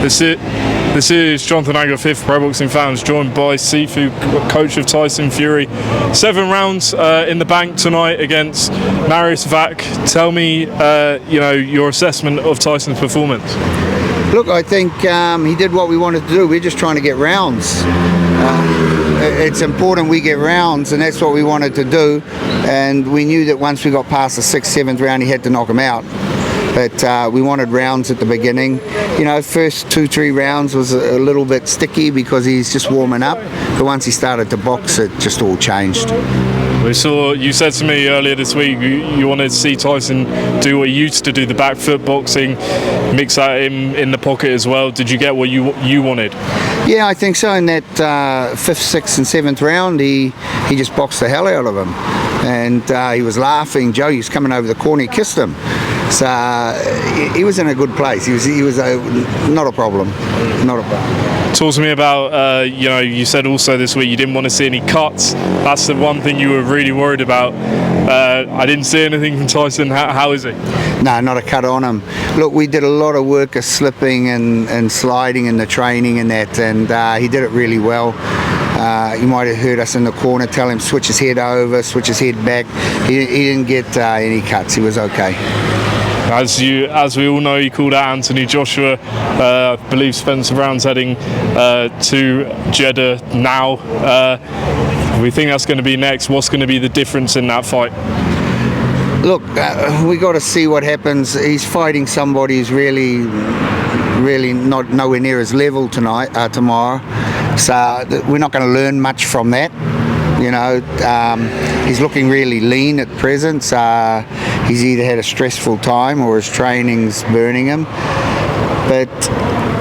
This is Jonathan Agger, 5th Pro Boxing Fans, joined by Sifu, coach of Tyson Fury. 7 rounds in the bank tonight against Mariusz Wach. Tell me, your assessment of Tyson's performance. Look, I think he did what we wanted to do. We're just trying to get rounds. It's important we get rounds, and that's what we wanted to do. And we knew that once we got past the 6th, 7th round, he had to knock him out. But we wanted rounds at the beginning. First 2-3 rounds was a little bit sticky because he's just warming up. But once he started to box, it just all changed. We saw, you said to me earlier this week, you wanted to see Tyson do what he used to do, the back foot boxing, mix that in the pocket as well. Did you get what you wanted? Yeah, I think so. In that 5th, 6th and 7th round, he just boxed the hell out of him. And he was laughing. Joe, he was coming over the corner, he kissed him. So he was in a good place. He was not a problem. Not a problem. Talk to me about, you said also this week you didn't want to see any cuts. That's the one thing you were really worried about. I didn't see anything from Tyson. How is he? No, not a cut on him. Look, we did a lot of work of slipping and sliding in the training and that, and he did it really well. You might have heard us in the corner tell him switch his head over, switch his head back. He didn't get any cuts. He was okay. As we all know, you called out Anthony Joshua. I believe Spencer Brown's heading to Jeddah now. We think that's going to be next. What's going to be the difference in that fight? Look, we got to see what happens. He's fighting somebody who's really not nowhere near his level tomorrow. So we're not going to learn much from that. He's looking really lean at present. He's either had a stressful time or his training's burning him. But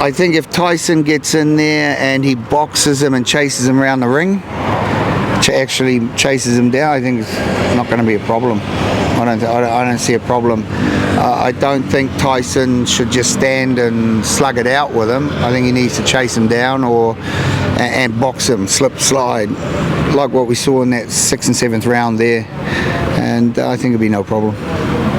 I think if Tyson gets in there and he boxes him and chases him around the ring, actually chases him down, I think it's not going to be a problem. I don't see a problem. I don't think Tyson should just stand and slug it out with him. I think he needs to chase him down and box him, slip, slide, like what we saw in that 6th and 7th round there. And I think it'll be no problem.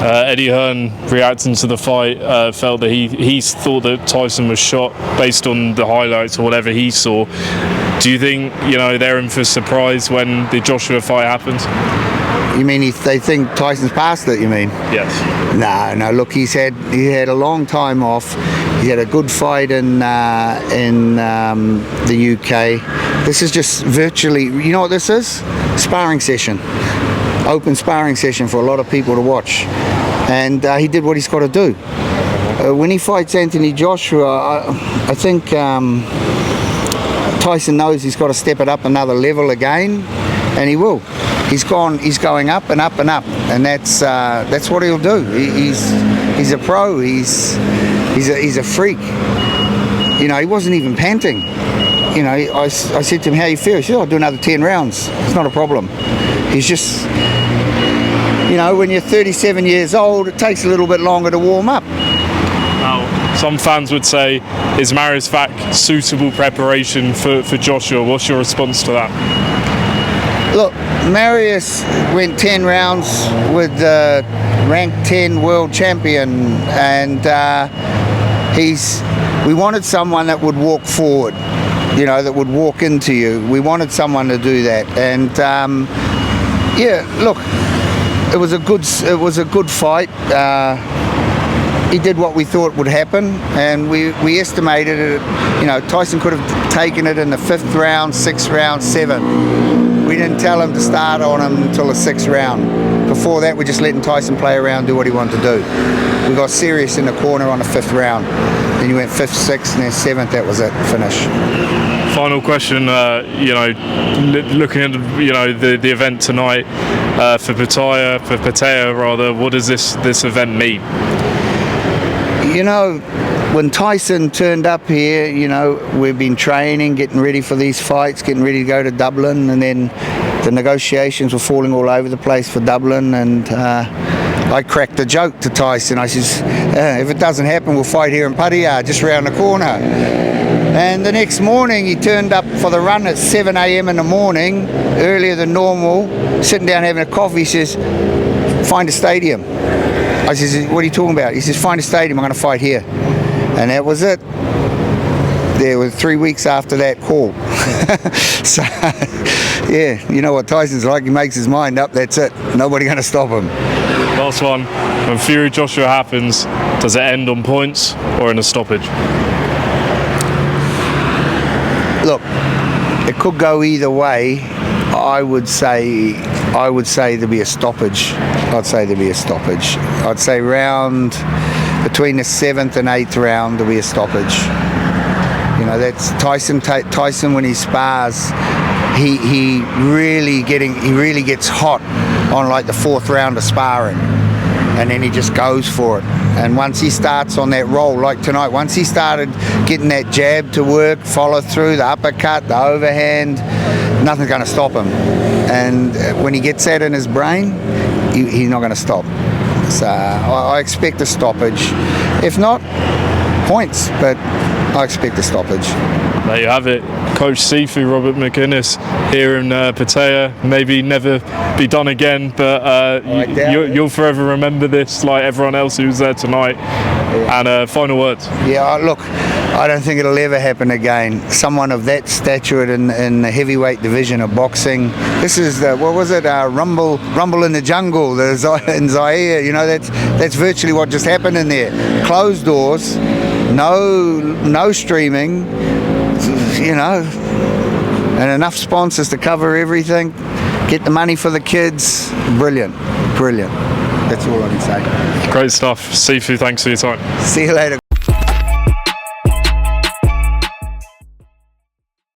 Eddie Hearn, reacting to the fight, felt that he thought that Tyson was shot based on the highlights or whatever he saw. Do you think they're in for a surprise when the Joshua fight happens? You mean they think Tyson's past it, you mean? Yes. No, look, he had a long time off. He had a good fight in the UK. This is just virtually, you know what this is? Sparring session. Open sparring session for a lot of people to watch. And he did what he's got to do. When he fights Anthony Joshua, I think Tyson knows he's got to step it up another level again, and he will. He's going up and up and up, and that's what he'll do. He's a pro. He's a freak. He wasn't even panting. I said to him, "How you feel?" He said, "I'll do another 10 rounds. It's not a problem." He's just, when you're 37 years old, it takes a little bit longer to warm up. Now, some fans would say, is Mariusz Wach suitable preparation for Joshua? What's your response to that? Look, Mariusz went 10 rounds with the ranked 10 world champion, and we wanted someone that would walk forward, that would walk into you. We wanted someone to do that, and look, it was a good fight. He did what we thought would happen, and we estimated it. Tyson could have taken it in the 5th round, 6th round, 7th. We didn't tell him to start on him until the 6th round. Before that, we're just letting Tyson play around, do what he wanted to do. We got serious in the corner on the 5th round. Then you went 5th, 6th, and then 7th. That was it. Finish. Final question. Looking at the event tonight for Patea rather. What does this event mean? When Tyson turned up here, we've been training, getting ready for these fights, getting ready to go to Dublin, and then the negotiations were falling all over the place for Dublin, and I cracked a joke to Tyson. I says, if it doesn't happen, we'll fight here in Patea, just around the corner. And the next morning, he turned up for the run at 7 a.m. in the morning, earlier than normal, sitting down having a coffee. He says, find a stadium. I says, what are you talking about? He says, find a stadium, I'm going to fight here. And that was it. there was 3 weeks after that call. So, yeah, you know what Tyson's like. He makes his mind up. That's it. Nobody going to stop him. Last one. When Fury Joshua happens, does it end on points or in a stoppage? Look, it could go either way. I would say there'd be a stoppage. I'd say there'd be a stoppage. I'd say round between the 7th and 8th round there'll be a stoppage. You know, that's Tyson when he spars, he really gets hot on like the 4th round of sparring, and then he just goes for it. And once he starts on that roll, like tonight, once he started getting that jab to work, follow through, the uppercut, the overhand, nothing's going to stop him. And when he gets that in his brain, he's not going to stop. So I expect a stoppage. If not, points, but I expect a stoppage. There you have it. Coach Sifu, Robert McInnes, here in Patea. Maybe never be done again, but you'll forever remember this like everyone else who was there tonight. Yeah. And final words. Yeah, look, I don't think it'll ever happen again. Someone of that stature in the heavyweight division of boxing. This is Rumble in the Jungle in Zaire. You know, that's virtually what just happened in there. Closed doors, no streaming, you know, and enough sponsors to cover everything. Get the money for the kids. Brilliant. That's all I can say. Great stuff. Sifu, thanks for your time. See you later.